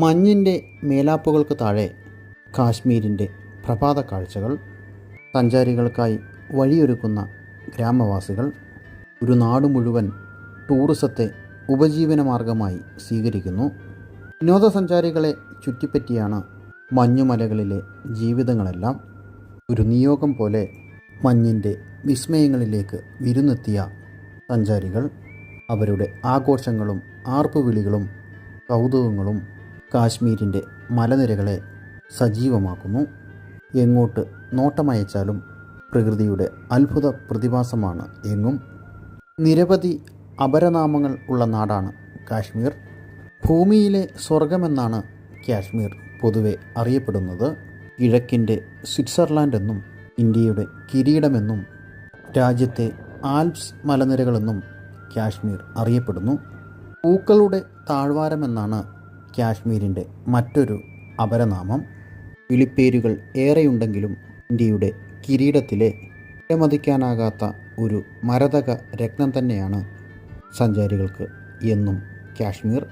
മഞ്ഞിൻ്റെ മേലാപ്പുകൾക്ക് താഴെ കാശ്മീരിൻ്റെ പ്രഭാത കാഴ്ചകൾ, സഞ്ചാരികൾക്കായി വഴിയൊരുക്കുന്ന ഗ്രാമവാസികൾ, ഒരു നാട് മുഴുവൻ ടൂറിസത്തെ ഉപജീവനമാർഗമായി സ്വീകരിക്കുന്നു. വിനോദസഞ്ചാരികളെ ചുറ്റിപ്പറ്റിയാണ് മഞ്ഞുമലകളിലെ ജീവിതങ്ങളെല്ലാം. ഒരു നിയോഗം പോലെ മഞ്ഞിൻ്റെ വിസ്മയങ്ങളിലേക്ക് വിരുന്നെത്തിയ സഞ്ചാരികൾ അവരുടെ ആഘോഷങ്ങളും ആർപ്പുവിളികളും കൗതുകങ്ങളും കാശ്മീരിൻ്റെ മലനിരകളെ സജീവമാക്കുന്നു. എങ്ങോട്ട് നോട്ടമയച്ചാലും പ്രകൃതിയുടെ അത്ഭുത പ്രതിഭാസമാണ് എങ്ങും. നിരവധി അപരനാമങ്ങൾ ഉള്ള നാടാണ് കാശ്മീർ. ഭൂമിയിലെ സ്വർഗമെന്നാണ് കാശ്മീർ പൊതുവെ അറിയപ്പെടുന്നത്. കിഴക്കിൻ്റെ സ്വിറ്റ്സർലാൻഡ് എന്നും ഇന്ത്യയുടെ കിരീടമെന്നും രാജ്യത്തെ ആൽപ്സ് മലനിരകളെന്നും കാശ്മീർ അറിയപ്പെടുന്നു. പൂക്കളുടെ താഴ്വാരമെന്നാണ് കാശ്മീരിൻ്റെ മറ്റൊരു അപരനാമം. വിളിപ്പേരുകൾ ഏറെയുണ്ടെങ്കിലും ഇന്ത്യയുടെ കിരീടത്തിലെ വിലമതിക്കാനാകാത്ത ഒരു മരതക രത്നം തന്നെയാണ് സഞ്ചാരികൾക്ക് എന്നും കാശ്മീർ.